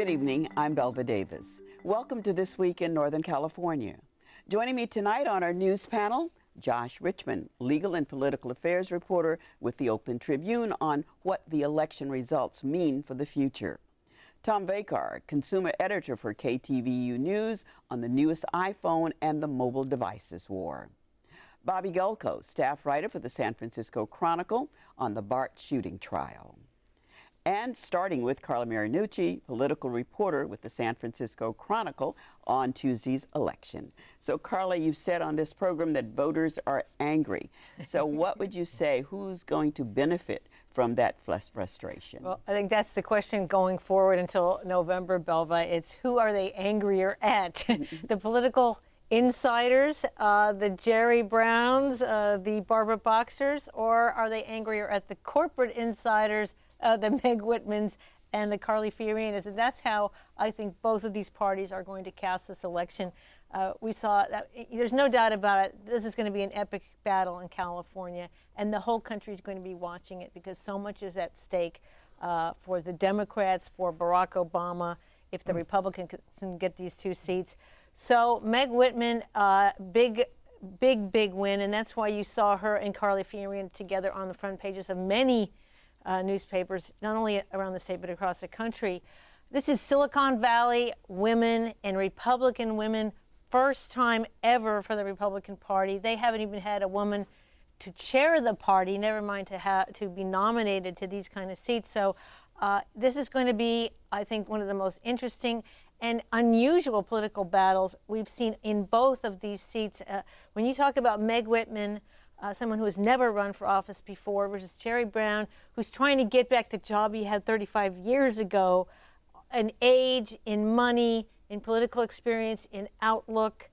Good evening, I'm Belva Davis. Welcome to This Week in Northern California. Joining me tonight on our news panel, Josh Richman, legal and political affairs reporter with the Oakland Tribune on what the election results mean for the future. Tom Vacar, consumer editor for KTVU News on the newest iPhone and the mobile devices war. Bob Egelko, staff writer for the San Francisco Chronicle on the BART shooting trial. And starting with Carla Marinucci, political reporter with the San Francisco Chronicle on Tuesday's election. So Carla, you've said on this program that voters are angry. So what would you say, who's going to benefit from that frustration? Well, I think that's the question going forward until November, Belva. It's who are they angrier at? The political insiders, the Jerry Browns, the Barbara Boxers, or are they angrier at the corporate insiders, the Meg Whitmans and the Carly Fiorinas? And that's how I think both of these parties are going to cast this election. We saw that there's no doubt about it. This is going to be an epic battle in California, and the whole country is going to be watching it because so much is at stake for the Democrats, for Barack Obama, if the Republicans can get these two seats. So Meg Whitman, big win, and that's why you saw her and Carly Fiorina together on the front pages of many newspapers, not only around the state but across the country. This is Silicon Valley women and Republican women, first time ever for the Republican Party. They haven't even had a woman to chair the party, never mind to be nominated to these kind of seats. So this is going to be, I think, one of the most interesting and unusual political battles we've seen in both of these seats. When you talk about Meg Whitman, someone who has never run for office before, versus Jerry Brown, who's trying to get back the job he had 35 years ago, in age, in money, in political experience, in outlook.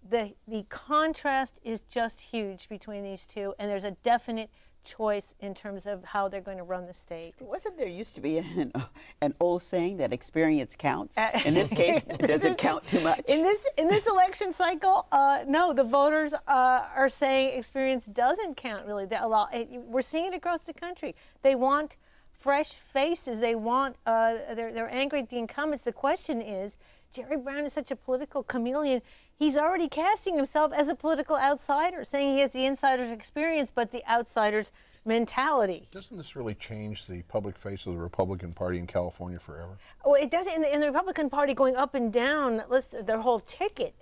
The contrast is just huge between these two, and there's a definite choice in terms of how they're going to run the state. Wasn't there used to be an old saying that experience counts? In this case, does it count too much? In this election cycle, no, the voters are saying experience doesn't count really. We're seeing it across the country. They want fresh faces. They want, they're angry at the incumbents. The question is, Jerry Brown is such a political chameleon. He's already casting himself as a political outsider, saying he has the insider's experience, but the outsider's mentality. Doesn't this really change the public face of the Republican Party in California forever? Oh, it does. In the Republican Party going up and down their whole ticket,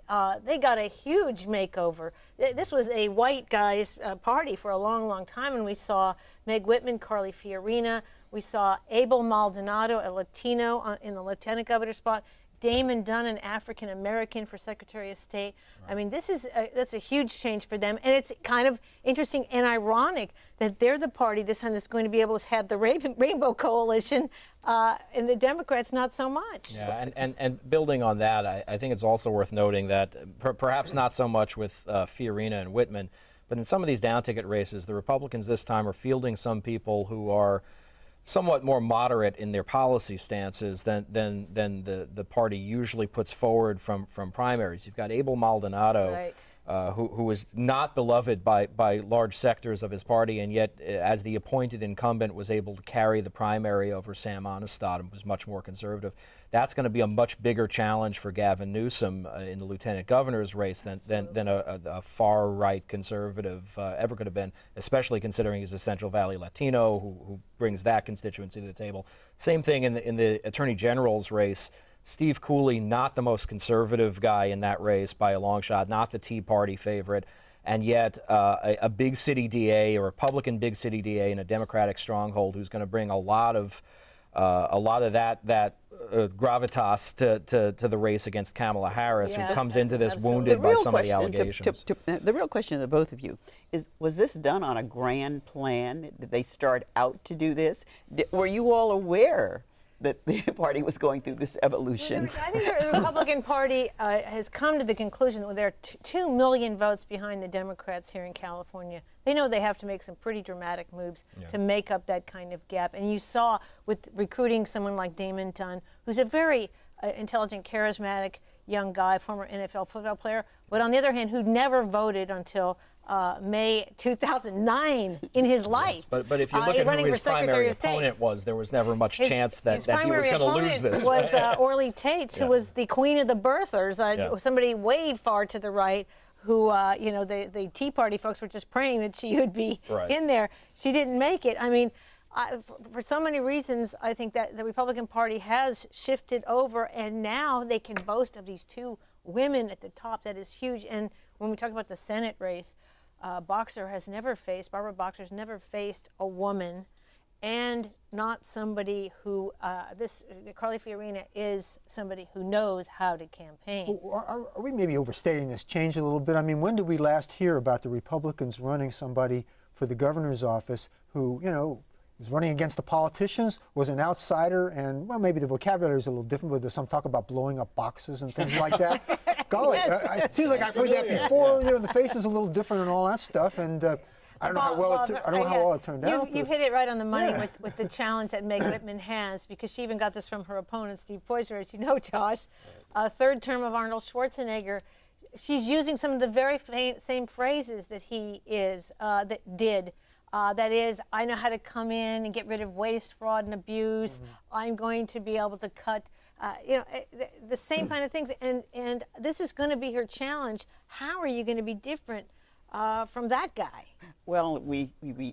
they got a huge makeover. This was a white guy's party for a long, long time, and we saw Meg Whitman, Carly Fiorina. We saw Abel Maldonado, a Latino, in the lieutenant governor spot. Damon Dunn, an African American, for Secretary of State. Right. I mean, that's a huge change for them, and it's kind of interesting and ironic that they're the party this time that's going to be able to have the Rainbow Coalition, and the Democrats not so much. Yeah, and building on that, I think it's also worth noting that perhaps not so much with Fiorina and Whitman, but in some of these down-ticket races, the Republicans this time are fielding some people who are somewhat more moderate in their policy stances than the party usually puts forward from primaries. You've got Abel Maldonado, right, who is not beloved by large sectors of his party, and yet as the appointed incumbent was able to carry the primary over Sam Amistad and was much more conservative. That's going to be a much bigger challenge for Gavin Newsom in the lieutenant governor's race than a far-right conservative ever could have been, especially considering he's a Central Valley Latino who brings that constituency to the table. Same thing in the attorney general's race. Steve Cooley, not the most conservative guy in that race by a long shot, not the Tea Party favorite, and yet a big city DA, a Republican big city DA in a Democratic stronghold who's going to bring a lot of that gravitas to the race against Kamala Harris, who comes into this wounded by some of the allegations. The real question to the both of you is, was this done on a grand plan? Did they start out to do this? Were you all aware that the party was going through this evolution? I think the Republican Party has come to the conclusion that there are 2 million votes behind the Democrats here in California. They know they have to make some pretty dramatic moves to make up that kind of gap. And you saw with recruiting someone like Damon Dunn, who's a very intelligent, charismatic young guy, former NFL football player, but on the other hand, who never voted until May 2009 in his life. But if you look at running who for his Secretary primary of State. opponent was, there was never much chance that he was going to lose this. Was Orly Tates, who was the queen of the birthers, somebody way far to the right, who, the Tea Party folks were just praying that she would be in there. She didn't make it. I mean, for so many reasons, I think that the Republican Party has shifted over, and now they can boast of these two women at the top. That is huge. And when we talk about the Senate race, Barbara Boxer has never faced a woman, and not somebody who, Carly Fiorina is somebody who knows how to campaign. Well, are we maybe overstating this change a little bit? I mean, when did we last hear about the Republicans running somebody for the governor's office who, is running against the politicians, was an outsider, and, well, maybe the vocabulary is a little different, but there's some talk about blowing up boxes and things like that. Golly, it seems like I've heard that before. The face is a little different and all that stuff, and I don't know how well it turned out. You've hit it right on the money with the challenge that Meg Whitman has, because she even got this from her opponent, Steve Poizner, as you know, Josh. Third term of Arnold Schwarzenegger. She's using some of the very same phrases that he did. That is, I know how to come in and get rid of waste, fraud, and abuse. I'm going to be able to cut, the same kind of things. And this is going to be her challenge. How are you going to be different from that guy? Well, we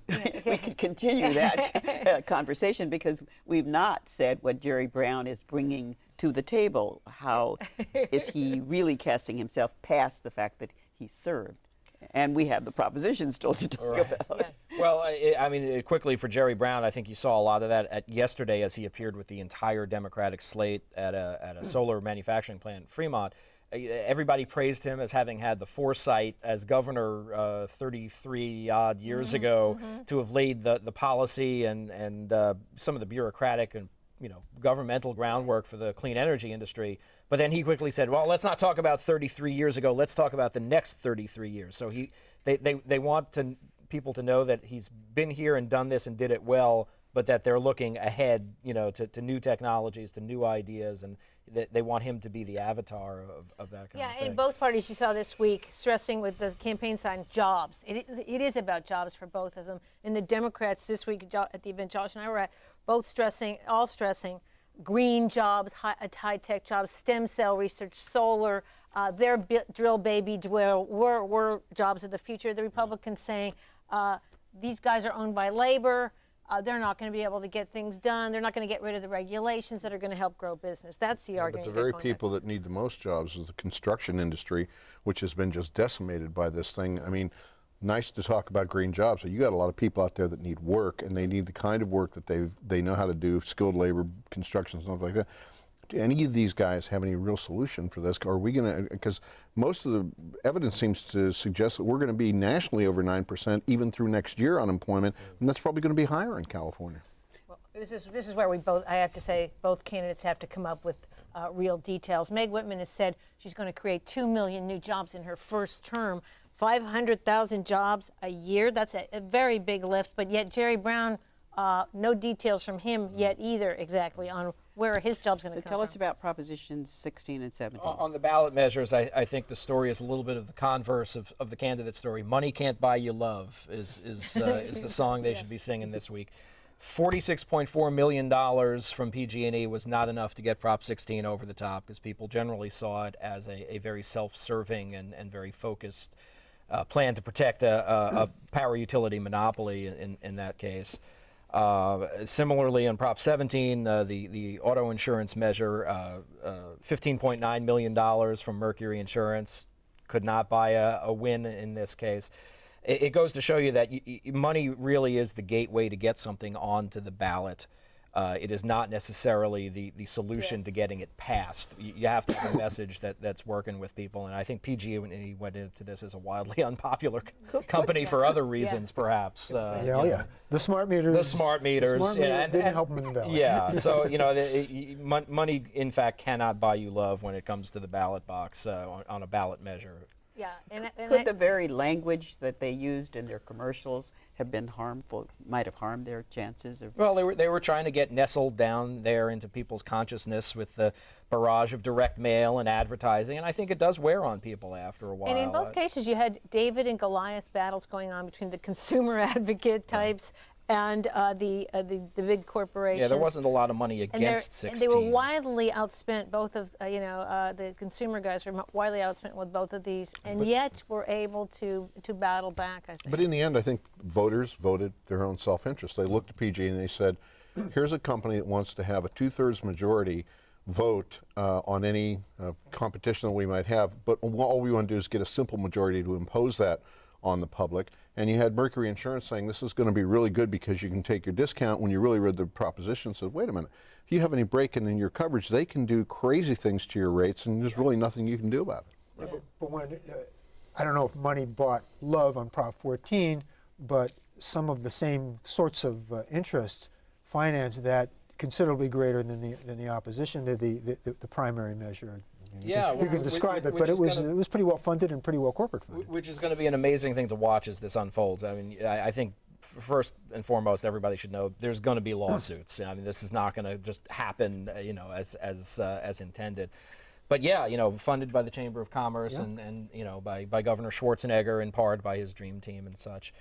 could continue that conversation, because we've not said what Jerry Brown is bringing to the table. How is he really casting himself past the fact that he served? And we have the propositions still to talk about. Yeah. Well, I mean, quickly for Jerry Brown, I think you saw a lot of that yesterday as he appeared with the entire Democratic slate at a solar manufacturing plant in Fremont. Everybody praised him as having had the foresight as governor 33 odd years ago to have laid the policy and some of the bureaucratic and governmental groundwork for the clean energy industry. But then he quickly said, well, let's not talk about 33 years ago. Let's talk about the next 33 years. So they want people to know that he's been here and done this and did it well, but that they're looking ahead, to new technologies, to new ideas, and they want him to be the avatar of that kind of thing. Yeah, in both parties you saw this week stressing with the campaign sign jobs. It is about jobs for both of them. And the Democrats this week at the event Josh and I were at, both stressing green jobs, high-tech jobs, stem cell research, solar, their drill baby were jobs of the future. The Republicans saying these guys are owned by labor. They're not going to be able to get things done. They're not going to get rid of the regulations that are going to help grow business. That's the argument. But the very people that need the most jobs is the construction industry, which has been just decimated by this thing. I mean, nice to talk about green jobs, but you got a lot of people out there that need work, and they need the kind of work that they know how to do, skilled labor, construction, stuff like that. Do any of these guys have any real solution for this? Are we going to, because most of the evidence seems to suggest that we're going to be nationally over 9% even through next year unemployment, and that's probably going to be higher in California. Well, this is where I have to say, both candidates have to come up with real details. Meg Whitman has said she's going to create 2 million new jobs in her first term. 500,000 jobs a year. That's a very big lift, but yet Jerry Brown, no details from him yet either exactly on where his job's going to come from. So tell us about Propositions 16 and 17. On the ballot measures, I think the story is a little bit of the converse of the candidate story. Money can't buy you love is the song they should be singing this week. $46.4 million from PG&E was not enough to get Prop 16 over the top, because people generally saw it as a very self-serving and very focused plan to protect a power utility monopoly in that case. Similarly, on Prop 17, the auto insurance measure, $15.9 million from Mercury Insurance could not buy a win in this case. It goes to show you that money really is the gateway to get something onto the ballot. It is not necessarily the solution to getting it passed. You have to have a message that's working with people, and I think PG&E went into this as a wildly unpopular company for other reasons, perhaps. The smart meters. The smart meters. Didn't help them in the ballot. Yeah, so money in fact cannot buy you love when it comes to the ballot box on a ballot measure. Yeah, and Could the very language that they used in their commercials have been harmful, might have harmed their chances of... Well, they were trying to get nestled down there into people's consciousness with the barrage of direct mail and advertising, and I think it does wear on people after a while. And in both cases, you had David and Goliath battles going on between the consumer advocate types and the big corporations. Yeah, there wasn't a lot of money against 16. And they were widely outspent. Both of the consumer guys were widely outspent with both of these, and yet were able to battle back, I think. But in the end, I think voters voted their own self-interest. They looked at PG and they said, here's a company that wants to have a 2/3 majority vote on any competition that we might have, but all we want to do is get a simple majority to impose that on the public. And you had Mercury Insurance saying this is going to be really good because you can take your discount. When you really read the proposition and said, wait a minute, if you have any break-in in your coverage, they can do crazy things to your rates, and there's really nothing you can do about it. Yeah. But when, I don't know if money bought love on Prop 14, but some of the same sorts of interests finance that considerably greater than the opposition to the primary measure. Yeah, you can describe it, but it was pretty well funded and pretty well corporate funded. Which is going to be an amazing thing to watch as this unfolds. I mean, I think first and foremost, everybody should know there's going to be lawsuits. I mean, this is not going to just happen, as intended. But yeah, funded by the Chamber of Commerce and by Governor Schwarzenegger, in part by his dream team and such.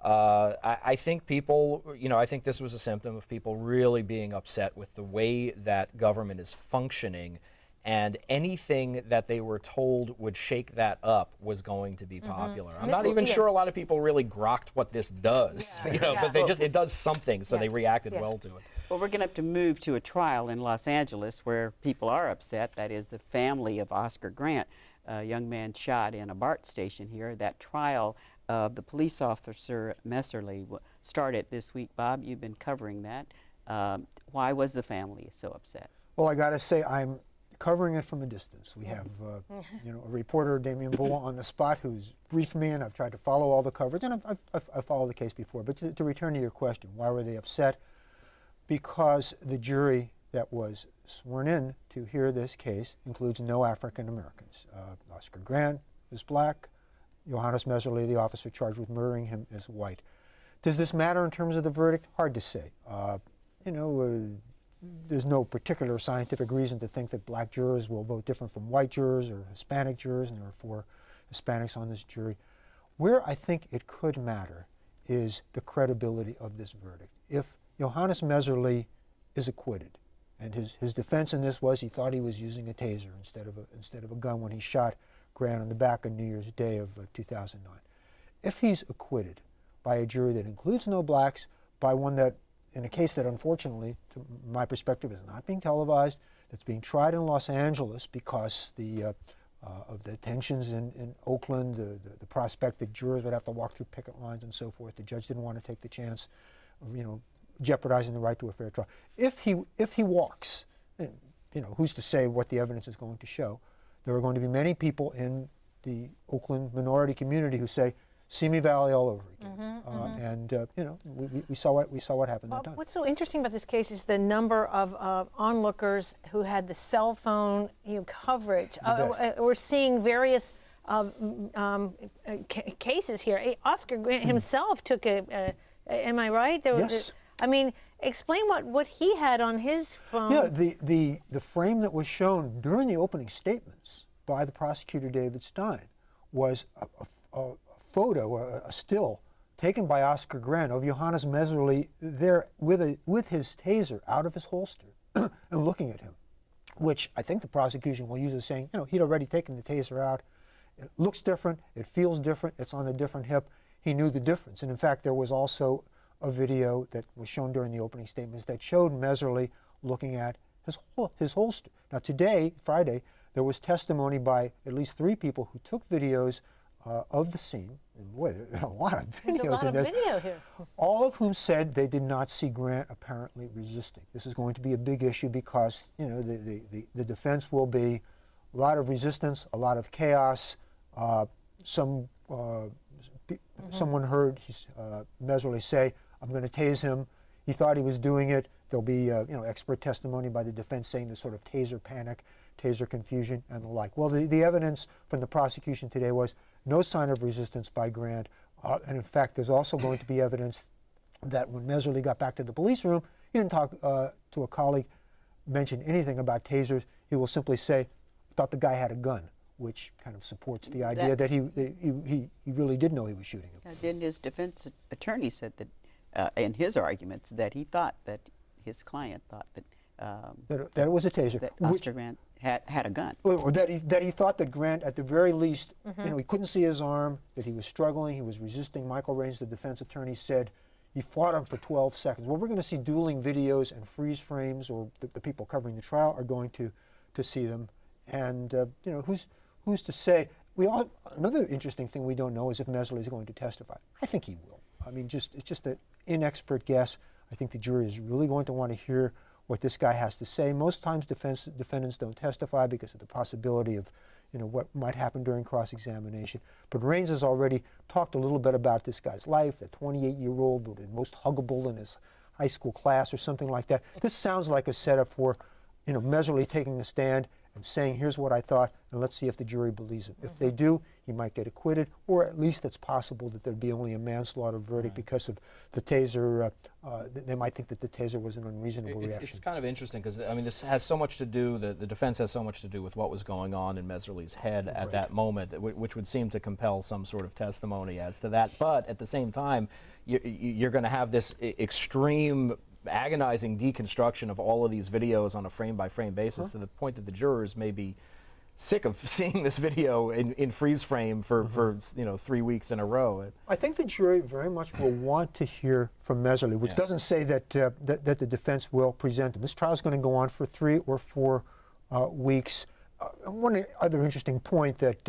I think people, I think this was a symptom of people really being upset with the way that government is functioning. And anything that they were told would shake that up was going to be popular. I'm not even sure a lot of people really grokked what this does, but it does something, so they reacted well to it. Well, we're going to have to move to a trial in Los Angeles where people are upset. That is the family of Oscar Grant, a young man shot in a BART station here. That trial of the police officer Messerly started this week. Bob, you've been covering that. Why was the family so upset? Well, I got to say, I'm covering it from a distance. We have a reporter, Damien Bull, on the spot who's briefed me, and I've tried to follow all the coverage, and I've followed the case before. But to return to your question, why were they upset? Because the jury that was sworn in to hear this case includes no African Americans. Oscar Grant is black. Johannes Messerly, the officer charged with murdering him, is white. Does this matter in terms of the verdict? Hard to say. There's no particular scientific reason to think that black jurors will vote different from white jurors or Hispanic jurors, and there are 4 Hispanics on this jury. Where I think it could matter is the credibility of this verdict. If Johannes Messerly is acquitted, and his defense in this was he thought he was using a taser instead of a gun when he shot Grant on the back on New Year's Day of 2009. If he's acquitted by a jury that includes no blacks, by one that, in a case that unfortunately, to my perspective, is not being televised, that's being tried in Los Angeles because of the tensions in Oakland, the prospect that jurors would have to walk through picket lines and so forth. The judge didn't want to take the chance of, jeopardizing the right to a fair trial. If he walks, and, who's to say what the evidence is going to show? There are going to be many people in the Oakland minority community who say, Simi Valley all over again. We saw what happened that time. What's so interesting about this case is the number of onlookers who had the cell phone coverage. We're seeing various cases here. Oscar Grant himself took am I right? Yes. Explain what he had on his phone. Yeah, the frame that was shown during the opening statements by the prosecutor David Stein was a photo, a still taken by Oscar Grant of Johannes Messerly there with his taser out of his holster and looking at him, which I think the prosecution will use as saying, he'd already taken the taser out. It looks different, it feels different, it's on a different hip. He knew the difference. And in fact, there was also a video that was shown during the opening statements that showed Messerly looking at his holster. Now today, Friday, there was testimony by at least 3 people who took videos of the scene. And boy, there's a lot of videos in this. There's a lot of video here. All of whom said they did not see Grant apparently resisting. This is going to be a big issue because the defense will be a lot of resistance, a lot of chaos. Someone heard Messerly say, "I'm going to tase him." He thought he was doing it. There'll be expert testimony by the defense saying the sort of taser panic, taser confusion, and the like. Well, the evidence from the prosecution today was no sign of resistance by Grant, and in fact, there's also going to be evidence that when Meserly got back to the police room, he didn't talk to a colleague, mention anything about tasers. He will simply say, thought the guy had a gun, which kind of supports the idea that he really did know he was shooting him. Then his defense attorney said that in his arguments that he thought that his client thought that that it was a taser. That Oscar Grant had a gun. Or that he thought that Grant, at the very least, he couldn't see his arm, that he was struggling, he was resisting. Michael Raines, the defense attorney, said he fought him for 12 seconds. Well, we're going to see dueling videos and freeze frames, or the people covering the trial are going to see them. And who's to say? Another interesting thing we don't know is if Meserly is going to testify. I think he will. I mean, it's just an inexpert guess. I think the jury is really going to want to hear what this guy has to say. Most times defendants don't testify because of the possibility of what might happen during cross-examination. But Raines has already talked a little bit about this guy's life, the 28-year-old voted most huggable in his high school class or something like that. This sounds like a setup for Meserly taking a stand and saying, here's what I thought, and let's see if the jury believes him. If they do, he might get acquitted, or at least it's possible that there'd be only a manslaughter verdict because of the taser. They might think that the taser was an unreasonable reaction. It's kind of interesting because, I mean, this has so much to do, the defense has so much to do with what was going on in Meserly's head at that moment, which would seem to compel some sort of testimony as to that. But at the same time, you're going to have this extreme agonizing deconstruction of all of these videos on a frame-by-frame basis to the point that the jurors may be sick of seeing this video in freeze frame for 3 weeks in a row. I think the jury very much will want to hear from Meserly, which doesn't say that that the defense will present him. This trial is going to go on for 3 or 4 weeks. One other interesting point that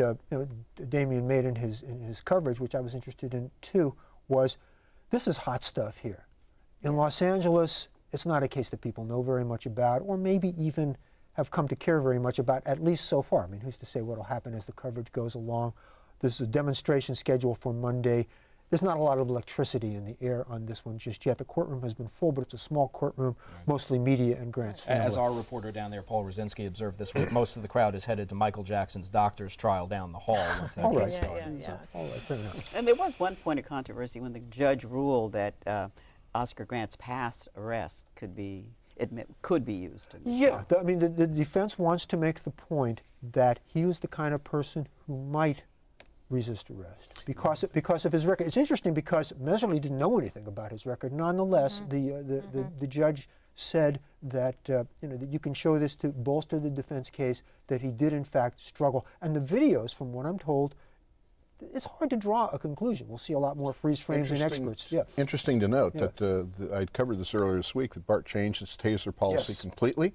Damien made in his coverage, which I was interested in too, was this is hot stuff here. In Los Angeles, it's not a case that people know very much about, or maybe even have come to care very much about, at least so far. I mean, who's to say what will happen as the coverage goes along? There's a demonstration scheduled for Monday. There's not a lot of electricity in the air on this one just yet. The courtroom has been full, but it's a small courtroom, mostly media and Grant's family. As our reporter down there, Paul Rosinski, observed this week, most of the crowd is headed to Michael Jackson's doctor's trial down the hall once that gets started. All right, fair enough. And there was one point of controversy when the judge ruled that Oscar Grant's past arrest could be used. Yeah, I mean, the defense wants to make the point that he was the kind of person who might resist arrest because of his record. It's interesting because Meserly didn't know anything about his record. Nonetheless, the judge said that that you can show this to bolster the defense case that he did in fact struggle. And the videos, from what I'm told, it's hard to draw a conclusion. We'll see a lot more freeze frames and experts. Yeah. Interesting to note that I covered this earlier this week, that BART changed its taser policy completely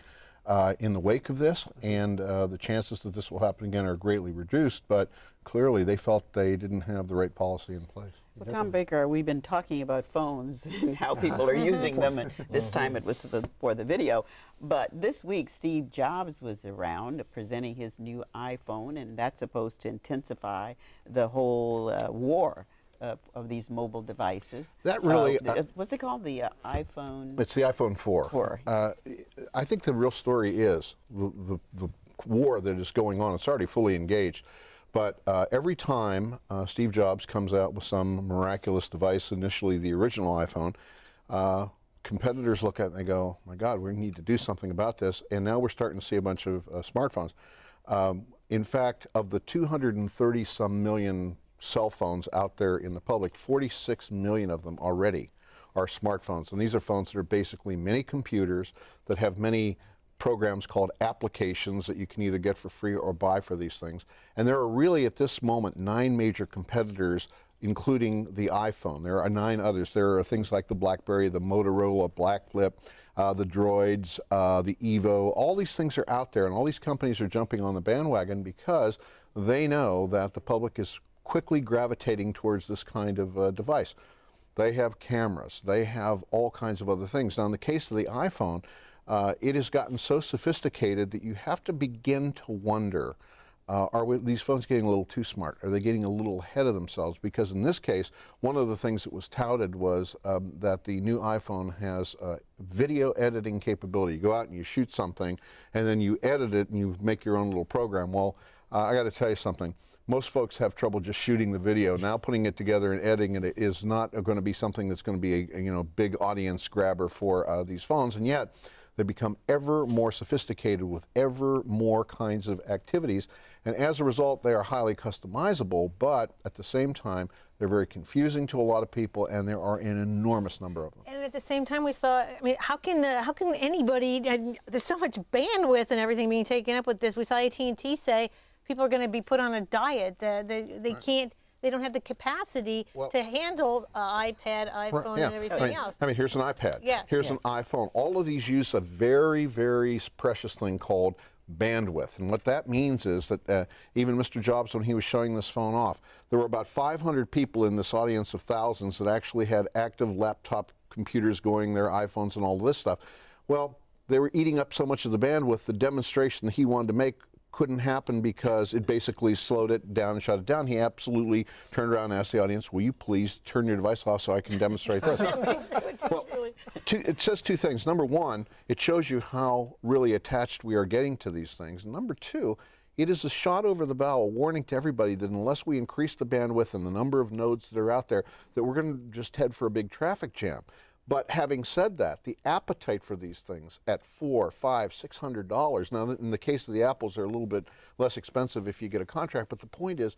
in the wake of this, and the chances that this will happen again are greatly reduced, but clearly they felt they didn't have the right policy in place. Well, Tom Baker, we've been talking about phones and how people are using them, and this time it was for the video. But this week, Steve Jobs was around presenting his new iPhone, and that's supposed to intensify the whole war of these mobile devices. That really... what's it called? The iPhone? It's the iPhone 4. I think the real story is the war that is going on. It's already fully engaged. But every time Steve Jobs comes out with some miraculous device, initially the original iPhone, competitors look at it and they go, my God, we need to do something about this. And now we're starting to see a bunch of smartphones. In fact, of the 230-some million cell phones out there in the public, 46 million of them already are smartphones. And these are phones that are basically mini computers that have many programs called applications that you can either get for free or buy for these things. And there are really, at this moment, 9 major competitors, including the iPhone. There are 9 others. There are things like the BlackBerry, the Motorola, Blackflip, the Droids, the Evo. All these things are out there, and all these companies are jumping on the bandwagon because they know that the public is quickly gravitating towards this kind of device. They have cameras. They have all kinds of other things. Now, in the case of the iPhone, it has gotten so sophisticated that you have to begin to wonder these phones getting a little too smart? Are they getting a little ahead of themselves? Because in this case, one of the things that was touted was that the new iPhone has video editing capability. You go out and you shoot something, and then you edit it and you make your own little program. Well, I got to tell you something. Most folks have trouble just shooting the video. Now putting it together and editing it is not going to be something that's going to be a big audience grabber for these phones, and yet they become ever more sophisticated with ever more kinds of activities, and as a result they are highly customizable, but at the same time they're very confusing to a lot of people, and there are an enormous number of them. And at the same time, we saw, I mean, how can anybody, there's so much bandwidth and everything being taken up with this. We saw AT&T say people are going to be put on a diet. They can't, they don't have the capacity to handle iPad, iPhone, and everything else. I mean, here's an iPad. Yeah. Here's an iPhone. All of these use a very, very precious thing called bandwidth. And what that means is that even Mr. Jobs, when he was showing this phone off, there were about 500 people in this audience of thousands that actually had active laptop computers going, their iPhones and all this stuff. Well, they were eating up so much of the bandwidth, the demonstration that he wanted to make couldn't happen because it basically slowed it down and shut it down. He absolutely turned around and asked the audience, will you please turn your device off so I can demonstrate this? Well, it says two things. Number one, it shows you how really attached we are getting to these things. And number two, it is a shot over the bow, a warning to everybody that unless we increase the bandwidth and the number of nodes that are out there, that we're going to just head for a big traffic jam. But having said that, the appetite for these things at $400, $500, $600. Now, in the case of the Apples, they're a little bit less expensive if you get a contract. But the point is,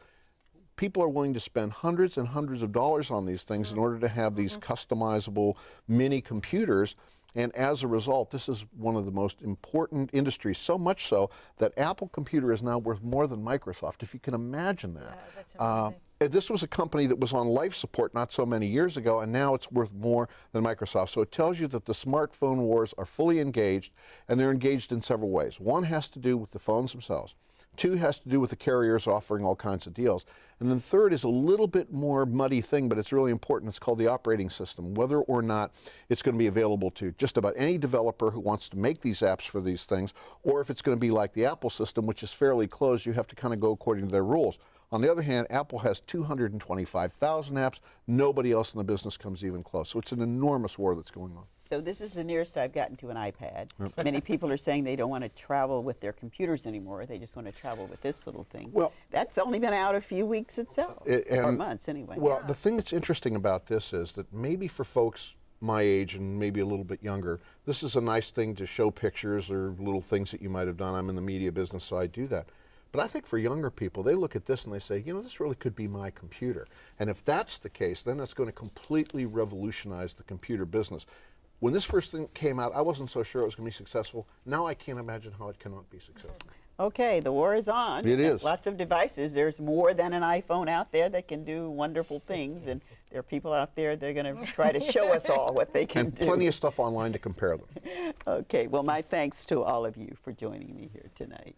people are willing to spend hundreds and hundreds of dollars on these things in order to have these customizable mini computers. And as a result, this is one of the most important industries, so much so that Apple Computer is now worth more than Microsoft, if you can imagine that. That's amazing. This was a company that was on life support not so many years ago, and now it's worth more than Microsoft. So it tells you that the smartphone wars are fully engaged, and they're engaged in several ways. One has to do with the phones themselves. Two has to do with the carriers offering all kinds of deals. And then third is a little bit more muddy thing, but it's really important. It's called the operating system, whether or not it's going to be available to just about any developer who wants to make these apps for these things, or if it's going to be like the Apple system, which is fairly closed. You have to kind of go according to their rules. On the other hand, Apple has 225,000 apps. Nobody else in the business comes even close. So it's an enormous war that's going on. So this is the nearest I've gotten to an iPad. Many people are saying they don't want to travel with their computers anymore. They just want to travel with this little thing. Well, that's only been out a few weeks itself, or months anyway. Well, the thing that's interesting about this is that maybe for folks my age and maybe a little bit younger, this is a nice thing to show pictures or little things that you might have done. I'm in the media business, so I do that. But I think for younger people, they look at this and they say, you know, this really could be my computer. And if that's the case, then that's going to completely revolutionize the computer business. When this first thing came out, I wasn't so sure it was going to be successful. Now I can't imagine how it cannot be successful. Okay, the war is on. It is. Lots of devices. There's more than an iPhone out there that can do wonderful things, and there are people out there that are going to try to show us all what they can do. And plenty of stuff online to compare them. Okay, well, my thanks to all of you for joining me here tonight.